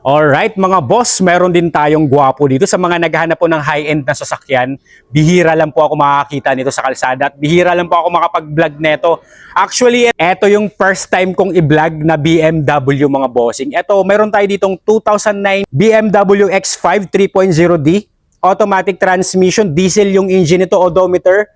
Alright mga boss, meron din tayong gwapo dito sa mga naghahanap po ng high-end na sasakyan. Bihira lang po ako makakita nito sa kalsada at bihira lang po ako makapag-vlog neto. Actually, eto yung first time kong i-vlog na BMW mga bossing. Eto, meron tayo ditong 2009 BMW X5 3.0D. Automatic transmission, diesel yung engine nito, odometer.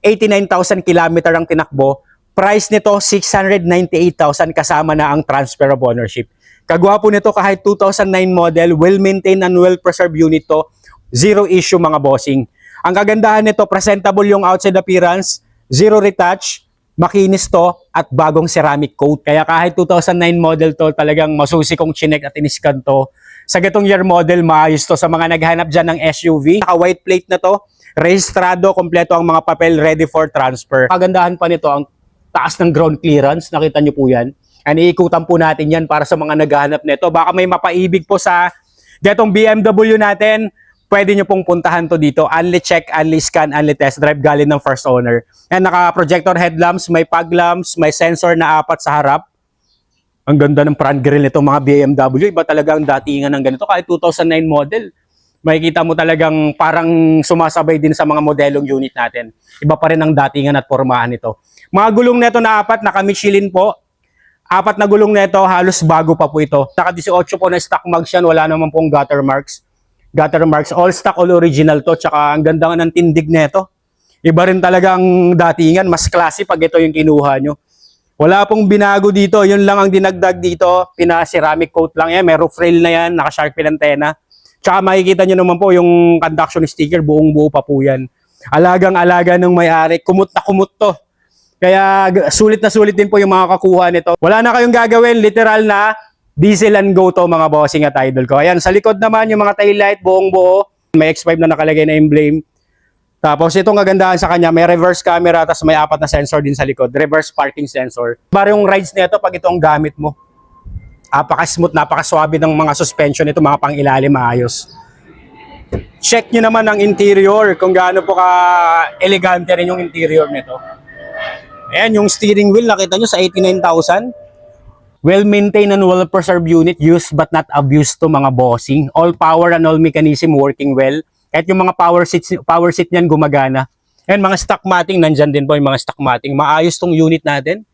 89,000 kilometer ang tinakbo. Price nito, 698,000 kasama na ang transfer of ownership. Kagwapo nito kahit 2009 model, well-maintained and well-preserved unit to. Zero issue mga bossing. Ang kagandahan nito, presentable yung outside appearance, zero retouch, makinis to, at bagong ceramic coat. Kaya kahit 2009 model to, talagang masusi kong chinek at iniskan to. Sa gatong year model, maayos to sa mga naghanap dyan ng SUV. Naka-white plate na to, rehistrado, kompleto ang mga papel, ready for transfer. Kagandahan pa nito, ang taas ng ground clearance, nakita nyo po yan. And iikutan po natin yan para sa mga naghahanap nito. Baka may mapaibig po sa gatong BMW natin, pwede nyo pong puntahan to dito. Only check, only scan, only test drive galing ng first owner. And naka-projector headlamps, may fog lamps, may sensor na 4 sa harap. Ang ganda ng front grille nito mga BMW. Iba talaga ang datingan ng ganito. Kahit 2009 model, makikita mo talagang parang sumasabay din sa mga modelong unit natin. Iba pa rin ang datingan at pormahan nito. Mga gulong nito na 4, naka-Michelin po. 4 na gulong nito, halos bago pa po ito. Naka 18 po na stock mags yan, wala naman pong gutter marks. Gutter marks, all stock, all original to. Tsaka ang ganda ng tindig nito. Iba rin talaga ang datingan, mas classy pag ito yung kinuha nyo. Wala pong binago dito, yun lang ang dinagdag dito. Pina-ceramic coat lang yan, may roof rail na yan, naka-shark fin antena. Tsaka makikita nyo naman po yung conduction sticker, buong buo pa po yan. Alagang-alaga ng may-ari, kumot na kumot to. Kaya sulit na sulit din po yung mga kakuha nito. Wala na kayong gagawin, literal na diesel and go to mga bossing at idol ko. Ayan, sa likod naman yung mga taillight, buong buo. May X5 na nakalagay na emblem. Tapos itong kagandahan sa kanya, may reverse camera, tapos may 4 na sensor din sa likod. Reverse parking sensor. Para yung rides nito pag itong gamit mo. Napaka-smooth, napaka-swabe ng mga suspension nito, mga pang-ilalim, maayos. Check nyo naman ang interior, kung gaano po ka-elegante rin yung interior nito. Ayan, yung steering wheel, nakita nyo sa 89,000. Well-maintained and well-preserved unit, used but not abused to mga bossing. All power and all mechanism working well. Kahit yung mga power seat niyan gumagana. Ayan, mga stock matting, nandyan din po yung mga stock matting. Maayos tong unit natin.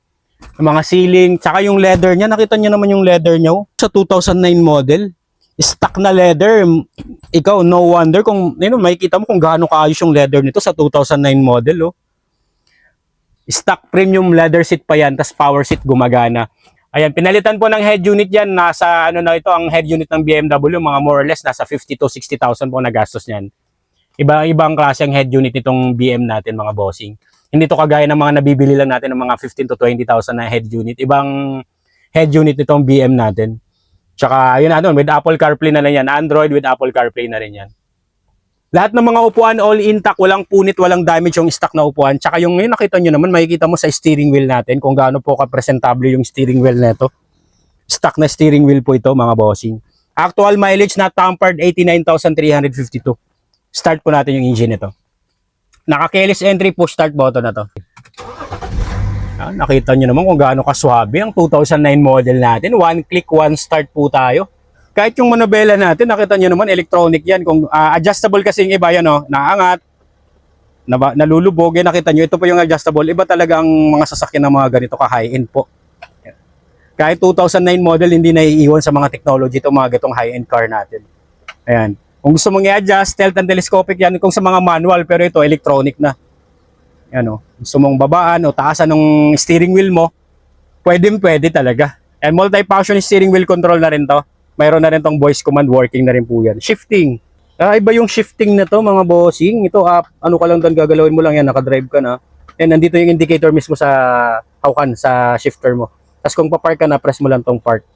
Yung mga ceiling, tsaka yung leather niya, nakita nyo naman yung leather nyo. Sa 2009 model, stock na leather. Ikaw, no wonder kung, makikita mo kung gaano kaayos yung leather nito sa 2009 model, oh. Stock premium leather seat pa yan, tas power seat gumagana. Ayan, pinalitan po ng head unit yan. Nasa, ito, ang head unit ng BMW, mga more or less, nasa 50 to 60,000 po na gastos niyan. Ibang klase ang head unit nitong BM natin, mga bossing. Hindi to kagaya ng mga nabibili lang natin ng mga 15 to 20,000 na head unit. Ibang head unit nitong BM natin. Tsaka, yun with Apple CarPlay na rin yan. Android with Apple CarPlay na rin yan. Lahat ng mga upuan all intact, walang punit, walang damage yung stock na upuan. Tsaka yung ngayon nakita nyo naman, makikita mo sa steering wheel natin kung gaano po ka-presentable yung steering wheel nito. Stock na steering wheel po ito mga bossing. Actual mileage na tampered 89,352. Start po natin yung engine nito. Naka-keyless entry, push start button na to. Nakita nyo naman kung gaano kaswabe ang 2009 model natin. One click, one start po tayo. Kahit yung manobela natin, nakita nyo naman, electronic yan. Kung adjustable kasi yung iba, yan naangat, nalulubog, yan nakita nyo, ito po yung adjustable. Iba talaga ang mga sasakyan ng mga ganito ka-high-end po. Kahit 2009 model, hindi naiiwan sa mga technology ito, mga gatong high-end car natin. Ayan. Kung gusto mong i-adjust, stealth and telescopic yan, kung sa mga manual, pero ito, electronic na. Ayan, gusto mong babaan o taasan ng steering wheel mo, pwede talaga. And multi-function steering wheel control na rin to. Mayroon na rin tong voice command, working na rin po yan. Shifting. Iba yung shifting na to mga bossing. Ito, ano ka lang doon, gagalawin mo lang yan, nakadrive ka na. And nandito yung indicator mismo sa hawkan, sa shifter mo. Tapos kung pa-park ka na, press mo lang tong park.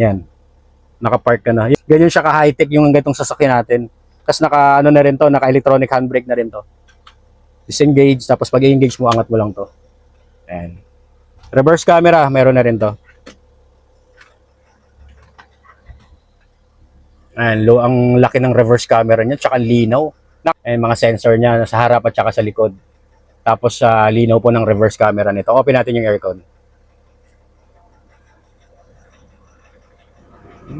Yan. Naka-park ka na. Ganyan siya ka-high-tech yung ganitong sasakyan natin. Tapos na rin to, naka-electronic handbrake na rin to. Disengage, tapos pag i-engage mo, angat mo lang to. Ayan. Reverse camera, meron na rin to. Ayan, ang laki ng reverse camera niya, tsaka linaw. Ayan, mga sensor niya sa harap at tsaka sa likod. Tapos linaw po ng reverse camera nito. Open natin yung aircon.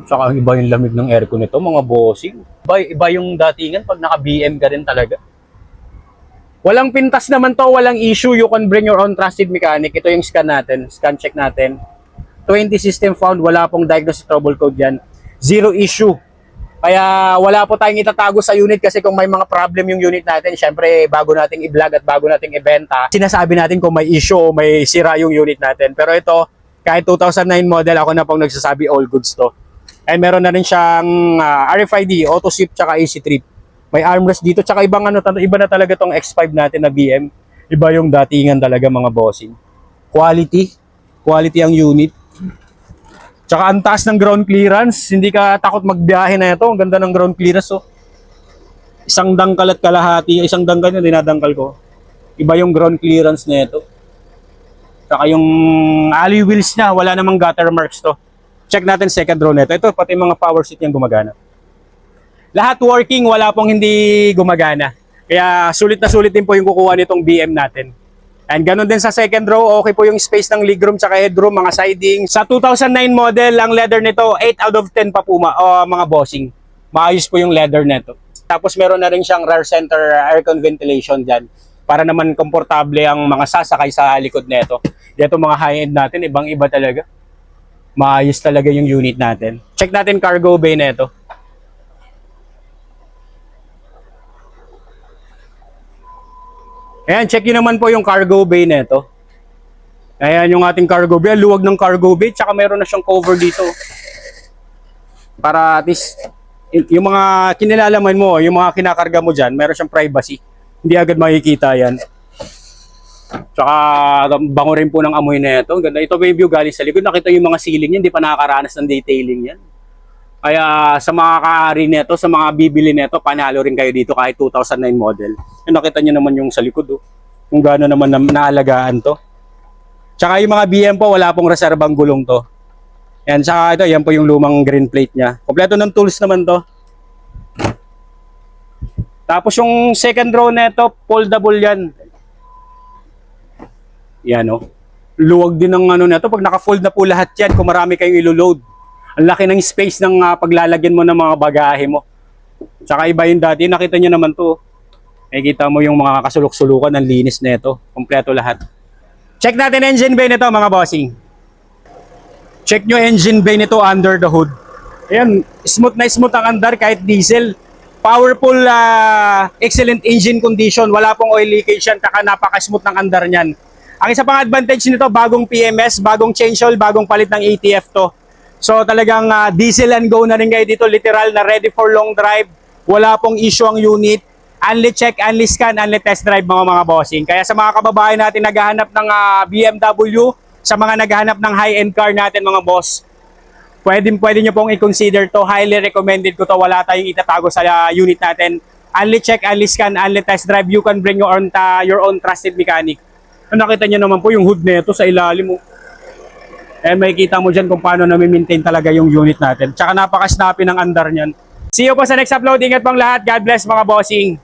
Saka iba yung lamig ng aircon nito, mga bossing. Iba yung datingan pag naka-BM ka rin talaga. Walang pintas naman to, walang issue. You can bring your own trusted mechanic. Ito yung scan natin, scan check natin. 20 system found, wala pong diagnostic trouble code yan. Zero issue. Kaya wala po tayong itatago sa unit kasi kung may mga problem yung unit natin, syempre bago nating i-vlog at bago nating ibenta, sinasabi natin kung may issue o may sira yung unit natin. Pero ito, kahit 2009 model, ako na pong nagsasabi all goods to. And meron na rin siyang RFID, auto shift, tsaka AC trip. May armrest dito, tsaka iba na talaga tong X5 natin na BM. Iba yung datingan talaga mga bossing. Quality ang unit. Tsaka ang taas ng ground clearance, hindi ka takot magbiyahe na ito. Ang ganda ng ground clearance, oh. Isang dangkal at kalahati, isang dangkal na dinadangkal ko. Iba yung ground clearance na ito. Tsaka yung alloy wheels niya, wala namang gutter marks to. Check natin second row nito. Ito, pati mga power seat niyang gumagana. Lahat working, wala pong hindi gumagana. Kaya sulit na sulit din po yung kukuha nitong BM natin. And ganun din sa second row, okay po yung space ng legroom tsaka headroom, mga siding. Sa 2009 model, ang leather nito, 8 out of 10 pa po mga bossing. Maayos po yung leather nito. Tapos meron na rin siyang rear center aircon ventilation dyan para naman komportable ang mga sasakay sa likod nito. Dito mga high-end natin, ibang-iba talaga. Maayos talaga yung unit natin. Check natin cargo bay nito. Ayan, check nyo naman po yung cargo bay nito. Ayan yung ating cargo bay. Luwag ng cargo bay. Tsaka meron na siyang cover dito. Para at least, yung mga kinilalaman mo, yung mga kinakarga mo dyan, meron siyang privacy. Hindi agad makikita yan. Tsaka bango rin po ng amoy na ito. Ganda. Ito may view galing sa likod. Nakita yung mga ceiling yan. Hindi pa nakakaranas ng detailing yan. Kaya sa mga ka-ari neto, sa mga bibili neto, panalo rin kayo dito kahit 2009 model. Yung nakita nyo naman yung sa likod, oh. Kung gaano naman naalagaan to. Tsaka yung mga BM po, wala pong reserbang gulong to. Yan, tsaka ito, yan po yung lumang green plate niya. Kompleto ng tools naman to. Tapos yung second row neto, foldable yan. Yan, oh. Luwag din ng ano neto. Pag naka-fold na po lahat yan, kung marami kayong ilo-load. Ang laki ng space ng paglalagyan mo ng mga bagahe mo. Tsaka iba yung dati, nakita nyo naman to. Nakikita mo yung mga kasulok-sulukan, ang linis nito. Kompleto lahat. Check natin engine bay nito mga bossing. Check nyo engine bay nito under the hood. Ayan, smooth na smooth ang andar kahit diesel. Powerful, excellent engine condition. Wala pong oil leakage yan, kaka napaka-smooth ng andar niyan. Ang isa pang advantage nito, bagong PMS, bagong change oil, bagong palit ng ATF to. So talagang diesel and go na rin kayo dito, literal na ready for long drive. Wala pong issue ang unit. Only check, only scan, only test drive mga bossing. Kaya sa mga kababayan natin naghahanap ng BMW, sa mga naghahanap ng high-end car natin mga boss, pwede nyo pong i-consider to. Highly recommended ko to. Wala tayong itatago sa unit natin. Only check, only scan, only test drive. You can bring your own trusted mechanic. Nakita nyo naman po yung hood nito sa ilalim mo. And makikita mo dyan kung paano na-maintain talaga yung unit natin. Tsaka napaka-snappy ng andar nyan. See you po sa next upload. Ingat pang lahat. God bless mga bossing.